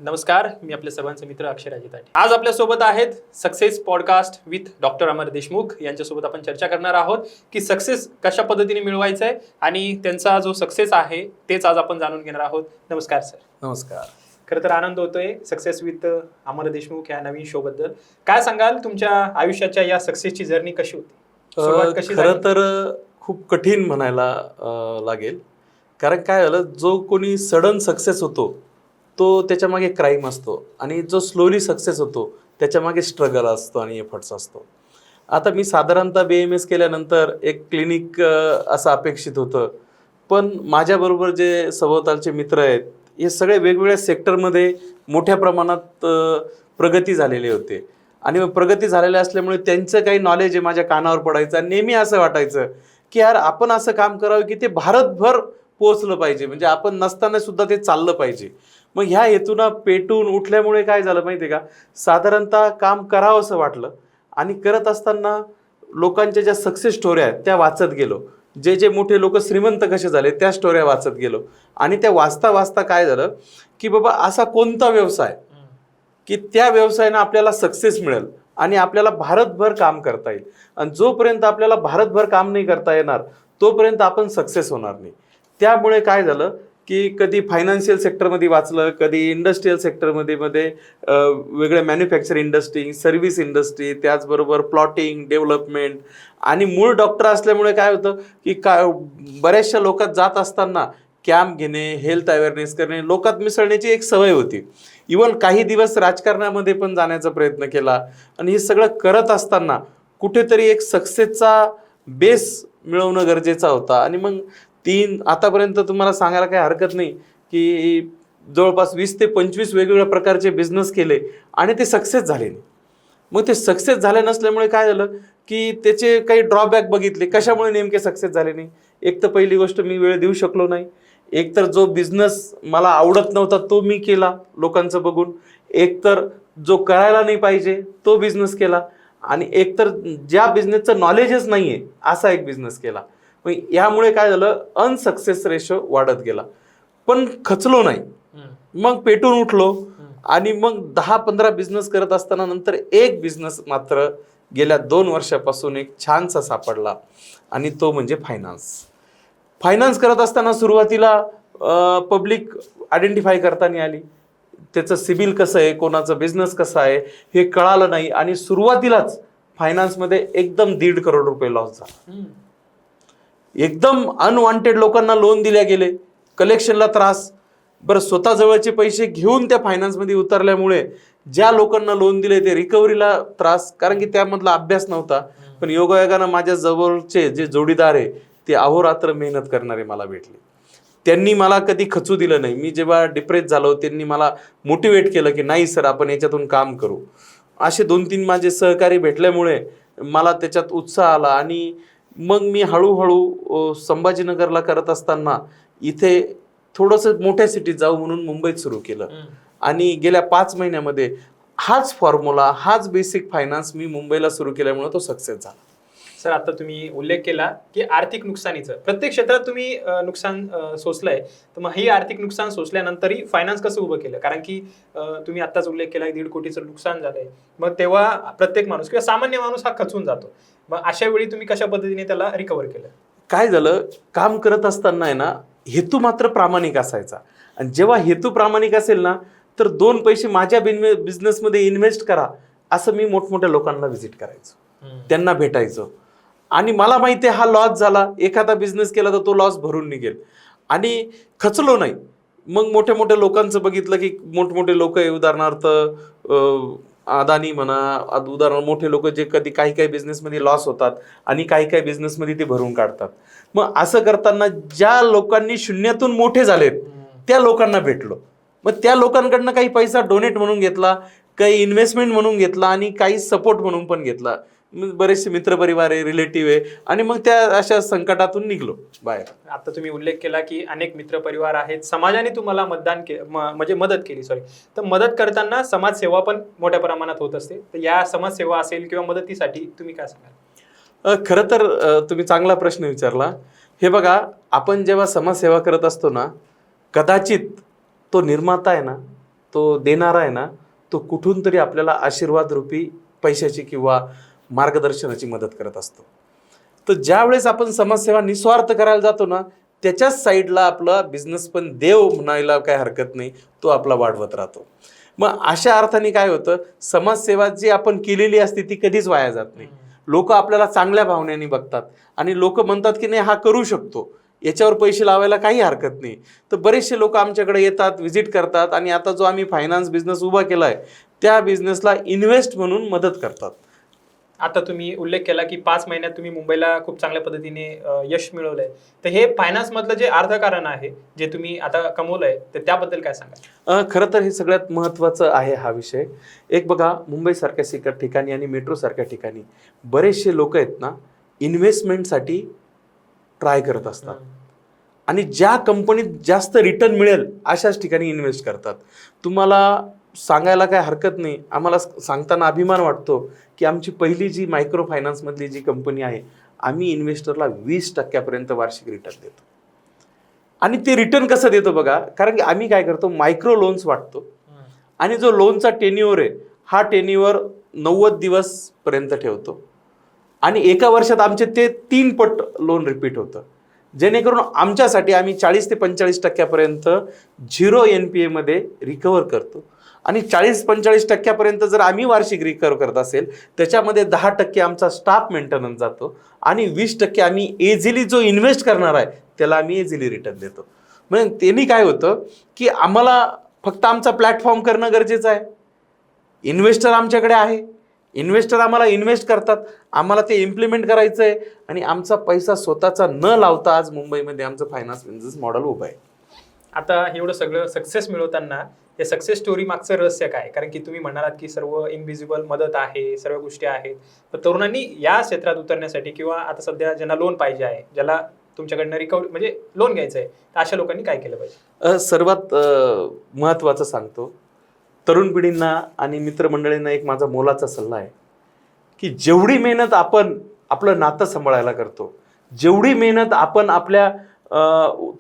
नमस्कार, मी आपल्या सर्वांचे मित्र अक्षय राजेताटे. आज आपल्यासोबत आहेत सक्सेस पॉडकास्ट विथ डॉक्टर अमर देशमुख. यांच्यासोबत आपण चर्चा करणार आहोत की सक्सेस कशा पद्धतीने मिळवायचं आहे आणि त्यांचा जो सक्सेस आहे तेच आज आपण जाणून घेणार आहोत. नमस्कार सर. नमस्कार. खरं तर आनंद होतोय सक्सेस विथ अमर देशमुख या नवीन शो बद्दल. काय सांगाल, तुमच्या आयुष्याच्या या सक्सेसची जर्नी कशी होती? सुरुवात कशी झाली? खरं तर खूप कठीण म्हणायला लागेल. कारण काय झालं, जो कोणी सडन सक्सेस होतो तो त्याच्या मागे क्राईम असतो आणि जो स्लोली सक्सेस होतो त्याच्या मागे स्ट्रगल असतो आणि एफर्ट्स असतो. आता मी साधारणतः BAMS केल्यानंतर एक क्लिनिक असं अपेक्षित होतं, पण माझ्याबरोबर जे सभोवतालचे मित्र आहेत हे सगळे वेगवेगळ्या सेक्टरमध्ये मोठ्या प्रमाणात प्रगती झालेले होते आणि प्रगती झालेल्या असल्यामुळे त्यांचं काही नॉलेज आहे माझ्या कानावर पडायचं आणि नेहमी असं वाटायचं की यार आपण असं काम करावं की ते भारतभर पोहोचलं पाहिजे, म्हणजे आपण नसताना सुद्धा ते चाललं पाहिजे. मग ह्या हेतून पेटून उठल्यामुळे काय झालं माहिती आहे का, साधारणतः काम करावं असं वाटलं आणि करत असताना लोकांच्या ज्या सक्सेस स्टोऱ्या आहेत त्या वाचत गेलो. जे जे मोठे लोक श्रीमंत कसे झाले त्या स्टोऱ्या वाचत गेलो आणि त्या वाचता वाचता काय झालं की बाबा असा कोणता व्यवसाय की त्या व्यवसायानं आपल्याला सक्सेस मिळेल आणि आपल्याला भारतभर काम करता येईल. आणि जोपर्यंत आपल्याला भारतभर काम नाही करता येणार तोपर्यंत आपण सक्सेस होणार नाही. त्यामुळे काय झालं की कधी फायनान्शियल सेक्टरमध्ये वाचलं, कधी इंडस्ट्रीयल सेक्टरमध्ये वेगळ्या मॅन्युफॅक्चरिंग इंडस्ट्री, सर्व्हिस इंडस्ट्री, त्याचबरोबर प्लॉटिंग, डेव्हलपमेंट. आणि मूळ डॉक्टर असल्यामुळे काय होतं की बऱ्याचशा लोकात जात असताना कॅम्प घेणे, हेल्थ अवेअरनेस करणे, लोकात मिसळण्याची एक सवय होती. इवन काही दिवस राजकारणामध्ये पण जाण्याचा प्रयत्न केला आणि हे सगळं करत असताना कुठेतरी एक सक्सेसचा बेस मिळवणं गरजेचा होता. आणि मग आतापर्यंत तुम्हाला सांगायला काही हरकत नाही की जवळपास 20 ते 25 वेगवेगळ्या प्रकारचे बिझनेस केले आणि ते सक्सेस झाले नाही. मग ते सक्सेस झाले नसल्यामुळे काय झालं की त्याचे काही ड्रॉबॅक बघितले. कशामुळे नेमके सक्सेस झाले नाही? एक तर पहिली गोष्ट, मी वेळ देऊ शकलो नाही. एक तर जो बिझनेस मला आवडत नव्हता तो मी केला लोकांचं बघून. एक तर जो करायला नाही पाहिजे तो बिझनेस केला आणि एक तर ज्या बिझनेसचं नॉलेजच नाही आहे असा एक बिझनेस केला. मग यामुळे काय झालं, अनसक्सेस रेशो वाढत गेला. पण खचलो नाही, मग पेटून उठलो आणि मग 10-15 बिझनेस करत असताना नंतर एक बिझनेस मात्र गेल्या 2 वर्षापासून एक छानसा सापडला आणि तो म्हणजे फायनान्स करत असताना सुरुवातीला पब्लिक आयडेंटिफाय करता नाही आली. त्याचं सिबिल कसं आहे, कोणाचं बिझनेस कसं आहे हे कळालं नाही आणि सुरुवातीलाच फायनान्समध्ये एकदम 1.5 करोड रुपये लॉस झाला. एकदम अनवॉन्टेड लोकांना लोन दिल्या गेले, कलेक्शनला त्रास. बरं, स्वतः जवळचे पैसे घेऊन त्या फायनान्समध्ये उतरल्यामुळे ज्या लोकांना लोन दिले ते रिकव्हरीला त्रास, कारण की त्यामधला अभ्यास नव्हता. पण योगायोगानं माझ्या जवळचे जे जोडीदार आहे ते अहोरात्र मेहनत करणारे मला भेटले. त्यांनी मला कधी खचू दिलं नाही. मी जेव्हा डिप्रेस झालो त्यांनी मला मोटिवेट केलं की नाही सर, आपण याच्यातून काम करू. असे 2-3 माझे सहकारी भेटल्यामुळे मला त्याच्यात उत्साह आला आणि मग मी हळूहळू संभाजीनगरला करत असताना इथे थोडंसं मोठ्या सिटीत जाऊ म्हणून मुंबईत सुरू केलं आणि गेल्या 5 महिन्यामध्ये हाच फॉर्म्युला, हाच बेसिक फायनान्स मी मुंबईला सुरू केल्यामुळे तो सक्सेस झाला. सर, आता तुम्ही उल्लेख केला की आर्थिक नुकसानीचं प्रत्येक क्षेत्रात तुम्ही नुकसान सोसलंय. तर मग हे आर्थिक नुकसान सोसल्यानंतरही फायनान्स कसं उभं केलं? कारण की तुम्ही आत्ताच उल्लेख केला 1.5 कोटीचं नुकसान झालंय. मग तेव्हा प्रत्येक माणूस किंवा सामान्य माणूस हा खचून जातो. मग अशा वेळी तुम्ही कशा पद्धतीने त्याला रिकव्हर केलं? काय झालं, काम करत असताना आहे ना, हेतू मात्र प्रामाणिक असायचा. आणि जेव्हा हेतू प्रामाणिक असेल ना तर 2 पैसे माझ्या बिझनेसमध्ये इन्व्हेस्ट करा असं मी मोठमोठ्या लोकांना व्हिजिट करायचो, त्यांना भेटायचो. आणि मला माहिती आहे हा लॉस झाला, एखादा बिझनेस केला तर तो लॉस भरून निघेल आणि खचलो नाही. मग मोठ्या मोठ्या लोकांचं बघितलं की मोठमोठे लोक आहे, उदाहरणार्थ अदानी म्हणा, उदाहरण मोठे लोक जे कधी काही काही बिझनेसमध्ये लॉस होतात आणि काही बिझनेसमध्ये ते भरून काढतात. मग असं करताना ज्या लोकांनी शून्यातून मोठे झालेत त्या लोकांना भेटलो. मग त्या लोकांकडनं काही पैसा डोनेट म्हणून घेतला, काही इन्व्हेस्टमेंट म्हणून घेतला आणि काही सपोर्ट म्हणून पण घेतला. बरेचसे मित्रपरिवार आहे, रिलेटिव्ह आहे आणि मग त्या अशा संकटातून निघलो बाहेर. आता तुम्ही उल्लेख केला की अनेक मित्रपरिवार आहेत, समाजाने तुम्हाला म्हणजे मदत केली. तर मदत करताना समाजसेवा पण मोठ्या प्रमाणात होत असते. तर या समाजसेवा असेल किंवा मदतीसाठी तुम्ही काय सांगाल? खरं तर तुम्ही चांगला प्रश्न विचारला. हे बघा, आपण जेव्हा समाजसेवा करत असतो ना, कदाचित तो निर्माता आहे ना तो देणारा आहे ना, तो कुठून तरी आपल्याला आशीर्वाद रूपी पैशाची किंवा मार्गदर्शनाची मदत करत असतो. तर ज्या वेळेस आपण समाजसेवा निस्वार्थ करायला जातो ना, त्याच्याच साईडला आपला बिझनेस पण देव म्हणायला काय हरकत नाही, तो आपला वाढवत राहतो. मग अशा अर्थाने काय होतं, समाजसेवा जी आपण केलेली असते ती कधीच वाया जात नाही. लोक आपल्याला चांगल्या भावनेने बघतात आणि लोक म्हणतात की नाही, हा करू शकतो, याच्यावर पैसे लावायला काही हरकत नाही. तर बरेचसे लोक आमच्याकडे येतात, व्हिजिट करतात आणि आता जो आम्ही फायनान्स बिझनेस उभा केला आहे त्या बिझनेसला इन्व्हेस्ट म्हणून मदत करतात. आता तुम्ही उल्लेख केला की 5 महिन्यात तुम्ही मुंबईला खूप चांगल्या पद्धतीने यश मिळवलंय. तर हे फायनान्स मधलं जे अर्थकारण आहे जे तुम्ही आता कमवलंय, तर त्याबद्दल काय सांगा? खरं तर हे सगळ्यात महत्त्वाचं आहे हा विषय. एक बघा, मुंबईसारख्या ठिकाणी आणि मेट्रोसारख्या ठिकाणी बरेचसे लोक आहेत ना, इन्व्हेस्टमेंटसाठी ट्राय करत असतात आणि ज्या कंपनीत जास्त रिटर्न मिळेल अशाच ठिकाणी इन्व्हेस्ट करतात. तुम्हाला सांगायला काय हरकत नाही, आम्हाला सांगताना अभिमान वाटतो की आमची पहिली जी मायक्रो फायनान्समधली जी कंपनी आहे, आम्ही इन्व्हेस्टरला 20% वार्षिक रिटर्न देतो. आणि ते रिटर्न कसं देतो बघा, कारण की आम्ही काय करतो, मायक्रो लोन्स वाटतो आणि जो लोनचा टेन्युअर आहे हा टेन्युअर 90 दिवस पर्यंत ठेवतो आणि एका वर्षात आमचे ते 3 पट लोन रिपीट होतं. जेणेकरून आमच्यासाठी आम्ही 40 ते 45% 0 NPA मध्ये रिकवर करतो आणि 40-45% जर आम्ही वार्षिक रिकवर करत असेल, त्याच्यामध्ये 10% आमचा स्टाफ मेंटेनन्स जातो आणि 20% आम्ही एझिली जो इन्व्हेस्ट करणार आहे त्याला आम्ही एझिली रिटर्न देतो. म्हणजे त्यांनी काय होतं की आम्हाला फक्त आमचा प्लॅटफॉर्म करणं गरजेचं आहे. इन्व्हेस्टर आमच्याकडे आहे, इन्व्हेस्टर आम्हाला इन्व्हेस्ट करतात, आम्हाला ते इम्प्लिमेंट करायचं आहे आणि आमचा पैसा स्वतःचा न लावता आज मुंबईमध्ये आमचं फायनान्स बिझनेस मॉडेल उभं आहे. आता एवढं सगळं सक्सेस मिळवताना या सक्सेस स्टोरी मागचं रहस्य काय? कारण की तुम्ही म्हणालात की सर्व इनव्हिजिबल मदत आहे, सर्व गोष्टी आहेत. तर तरुणांनी या क्षेत्रात उतरण्यासाठी किंवा आता सध्या ज्यांना लोन पाहिजे आहे, ज्याला तुमच्याकडनं रिकव्हरी म्हणजे लोन घ्यायचं आहे, तर अशा लोकांनी काय केलं पाहिजे? सर्वात महत्त्वाचं सांगतो, तरुण पिढींना आणि मित्रमंडळींना एक माझा मोलाचा सल्ला आहे की जेवढी मेहनत आपण आपलं नातं सांभाळायला करतो, जेवढी मेहनत आपण आपल्या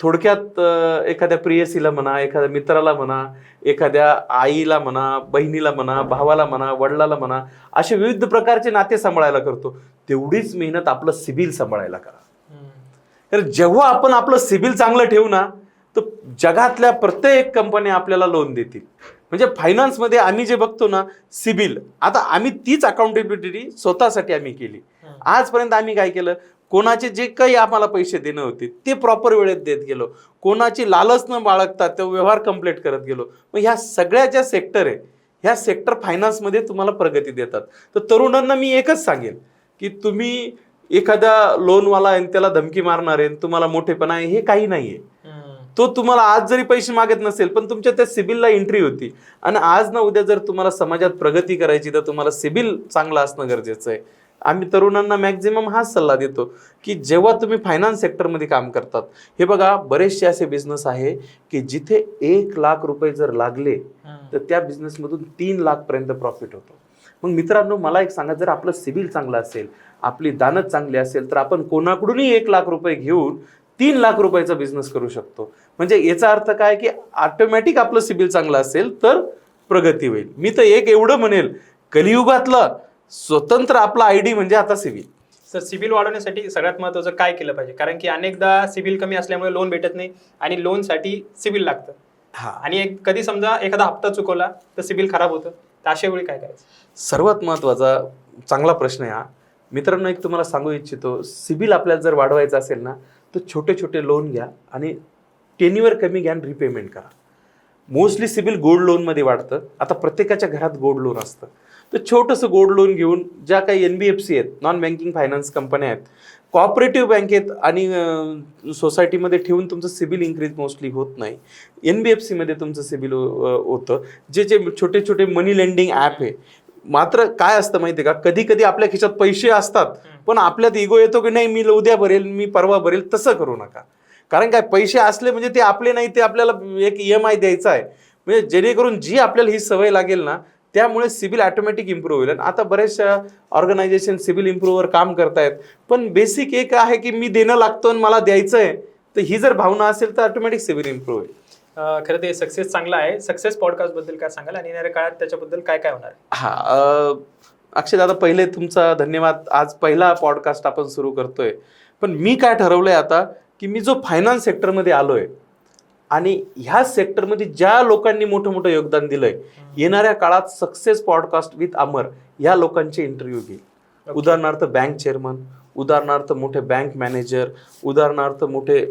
थोडक्यात एखाद्या प्रियसीला म्हणा, एखाद्या मित्राला म्हणा, एखाद्या आईला म्हणा, बहिणीला म्हणा, भावाला म्हणा, वडिलाला म्हणा, असे विविध प्रकारचे नाते सांभाळायला करतो, तेवढीच मेहनत आपलं सिबिल सांभाळायला करा. तर जेव्हा आपण आपलं सिबिल चांगलं ठेवू ना, तर जगातल्या प्रत्येक कंपन्या आपल्याला लोन देतील. म्हणजे फायनान्समध्ये आम्ही जे बघतो ना सिबिल, आता आम्ही तीच अकाउंटेबिलिटी स्वतःसाठी आम्ही केली. आजपर्यंत आम्ही काय केलं, कोणाचे जे काही आम्हाला पैसे देणं होते ते प्रॉपर वेळेत देत गेलो, कोणाची लालच न बाळगता तो व्यवहार कंप्लीट करत गेलो. मग ह्या सगळ्या ज्या सेक्टर आहे, ह्या सेक्टर फायनान्समध्ये तुम्हाला प्रगती देतात. तर तरुणांना मी एकच सांगेन की तुम्ही एखादा लोनवाला आहे त्याला धमकी मारणार आहे, तुम्हाला मोठेपणा आहे, हे काही नाहीये. तो तुम्हाला आज जरी पैसे मागत नसेल पण तुमच्या त्या सिबिलला एंट्री होती आणि आज ना उद्या जर तुम्हाला समाजात प्रगती करायची तर तुम्हाला सिबिल चांगला असणं गरजेचं आहे. आम्ही तरुणांना मॅक्झिमम हाच सल्ला देतो की जेव्हा तुम्ही फायनान्स सेक्टरमध्ये काम करतात, हे बघा बरेचसे असे बिझनेस आहे की जिथे 1 लाख रुपये जर लागले तर त्या बिझनेसमधून 3 लाख पर्यंत प्रॉफिट होतो. मग मित्रांनो, मला एक सांगा, जर आपलं सिबिल चांगलं असेल, आपली दानत चांगली असेल, तर आपण कोणाकडूनही 1 लाख रुपये घेऊन 3 लाख रुपयाचा बिझनेस करू शकतो. म्हणजे याचा अर्थ काय की ऑटोमॅटिक आपलं सिबिल चांगलं असेल तर प्रगती होईल. मी तर एक एवढं म्हणेल, कलियुगातलं स्वतंत्र आपला आयडी म्हणजे आता सिबिल. सर, सिबिल वाढवण्यासाठी सगळ्यात महत्त्वाचं काय केलं पाहिजे? कारण की अनेकदा सिबिल कमी असल्यामुळे लोन भेटत नाही आणि लोनसाठी सिबिल लागतं. आणि कधी समजा एखादा हप्ता चुकवला तर सिबिल खराब होतं, तर अशा वेळी काय करायचं? सर्वात महत्त्वाचा चांगला प्रश्न आहे हा. मित्रांनो, एक तुम्हाला सांगू इच्छितो, सिबिल आपल्याला जर वाढवायचं असेल ना तर छोटे छोटे लोन घ्या आणि टेन्युअर कमी घ्या आणि रिपेमेंट करा. मोस्टली सिबिल गोल्ड लोनमध्ये वाढतं. आता प्रत्येकाच्या घरात गोल्ड लोन असतं, तर छोटंसं गोल्ड लोन घेऊन ज्या काही NBFC आहेत, नॉन बँकिंग फायनान्स कंपन्या आहेत, कॉपरेटिव्ह बँकेत आणि सोसायटीमध्ये ठेवून तुमचं सिबिल इन्क्रीज मोस्टली होत नाही. NBFC मध्ये तुमचं सिबिल होतं. जे जे छोटे छोटे मनी लेंडिंग ॲप आहे. मात्र काय असतं माहिती आहे का, कधी कधी आपल्या खिशात पैसे असतात पण आपल्यात इगो येतो की नाही, मी उद्या भरेल, मी परवा भरेल. तसं करू नका. कारण काय, पैसे असले म्हणजे ते आपले नाही, ते आपल्याला एक EMI द्यायचा आहे. म्हणजे जेणेकरून जी आपल्याला ही सवय लागेल ना, त्यामुळे सिबिल ऑटोमॅटिक इम्प्रूव्ह होईल. आता बऱ्याचशा ऑर्गनायझेशन सिबिल इम्प्रूव्हवर काम करतायत, पण बेसिक एक आहे की मी देणं लागतो आणि मला द्यायचं आहे, तर ही जर भावना असेल तर ऑटोमॅटिक सिबिल इम्प्रूव्ह होईल. खरं ते सक्सेस चांगला आहे. सक्सेस पॉडकास्ट बद्दल काय सांगाल आणि येणाऱ्या काळात त्याच्याबद्दल काय काय होणार आहे? हा, अक्षय दादा, पहिले तुमचा धन्यवाद. आज पहिला पॉडकास्ट आपण सुरू करतोय. पण मी काय ठरवलंय आता, की मी जो फायनान्स सेक्टरमध्ये आलोय आणि ह्या सेक्टरमध्ये ज्या लोकांनी मोठं मोठं योगदान दिलंय, येणाऱ्या काळात सक्सेस पॉडकास्ट विथ अमर या लोकांचे इंटरव्ह्यू घेईल. उदाहरणार्थ बँक चेअरमन, उदाहरणार्थ मोठे बँक मॅनेजर, उदाहरणार्थ मोठे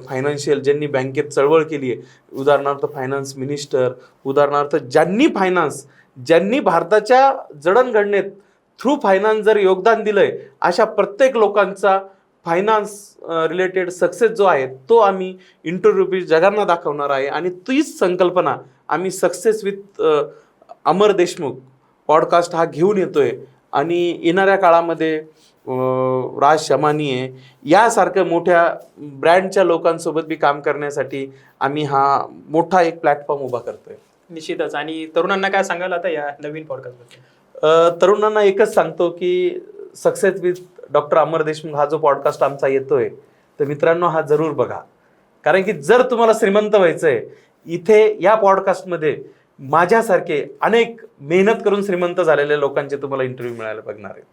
फायनान्शियल ज्यांनी बँकेत चळवळ केली आहे, उदाहरणार्थ फायनान्स मिनिस्टर, उदाहरणार्थ ज्यांनी भारताच्या जडणघडणीत थ्रू फायनान्स जर योगदान दिलंय, अशा प्रत्येक लोकांचा फायनान्स रिलेटेड सक्सेस जो आहे तो आम्ही इंटरव्ह्यू जगांना दाखवणार आहे. आणि तीच संकल्पना आम्ही success with Amar Deshmukh podcast हा घेऊन येतोय. आणि येणाऱ्या काळामध्ये राज शमानी आहे यासारख्या मोठ्या ब्रँडच्या लोकांसोबत बी काम करण्यासाठी आम्ही हा मोठा एक प्लॅटफॉर्म उभा करतोय. निश्चितच. आणि तरुणांना काय सांगाल आता या नवीन पॉडकास्ट बद्दल? तरुणांना एकच सांगतो की सक्सेस विथ डॉक्टर अमर देशमुख हा जो पॉडकास्ट आमचा येतोय, तर मित्रांनो हा जरूर बघा. कारण की जर तुम्हाला श्रीमंत व्हायचंय, इथे या पॉडकास्टमध्ये माझ्यासारखे अनेक मेहनत करून श्रीमंत झालेल्या लोकांचे तुम्हाला इंटरव्ह्यू मिळायला बघणार आहेत.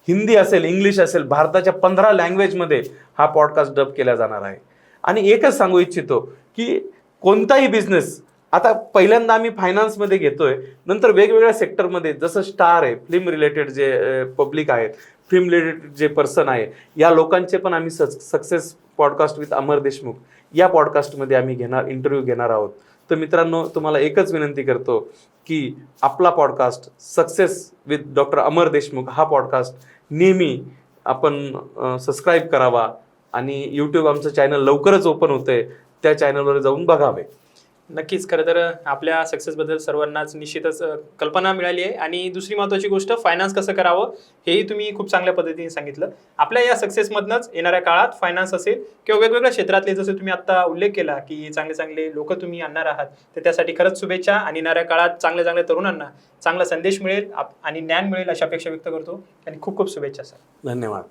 हिंदी असेल, इंग्लिश असेल, भारताच्या 15 लँग्वेजमध्ये हा पॉडकास्ट डब केला जाणार आहे. आणि एकच सांगू इच्छितो की कोणताही बिझनेस, आता पहिल्यांदा आम्ही फायनान्समध्ये घेतोय, नंतर वेगवेगळ्या सेक्टरमध्ये, जसं स्टार आहे, फिल्म रिलेटेड जे पब्लिक आहेत, फिल्म रिलेटेड जे पर्सन आहे, या लोकांचे पण आम्ही सक्सेस पॉडकास्ट विथ अमर देशमुख या पॉडकास्टमध्ये आम्ही इंटरव्ह्यू घेणार आहोत. तर मित्रांनो, तुम्हाला एकच विनंती करतो की आपला पॉडकास्ट सक्सेस विथ डॉक्टर अमर देशमुख हा पॉडकास्ट नेहमी आपण सबस्क्राईब करावा. आणि यूट्यूब आमचं चॅनल लवकरच ओपन होतंय, त्या चॅनलवर जाऊन बघावे. नक्कीच. खरं तर आपल्या सक्सेसबद्दल सर्वांनाच निश्चितच कल्पना मिळाली आहे. आणि दुसरी महत्त्वाची गोष्ट, फायनान्स कसं करावं हेही तुम्ही खूप चांगल्या पद्धतीने सांगितलं. आपल्या या सक्सेसमधनंच येणाऱ्या काळात फायनान्स असेल किंवा वेगवेगळ्या क्षेत्रातले, जसं तुम्ही आता उल्लेख केला की चांगले चांगले लोक तुम्ही आणणार आहात, तर त्यासाठी खरंच शुभेच्छा. आणि येणाऱ्या काळात चांगल्या चांगल्या तरुणांना चांगला संदेश मिळेल आणि ज्ञान मिळेल अशा अपेक्षा व्यक्त करतो. आणि खूप खूप शुभेच्छा सर. धन्यवाद.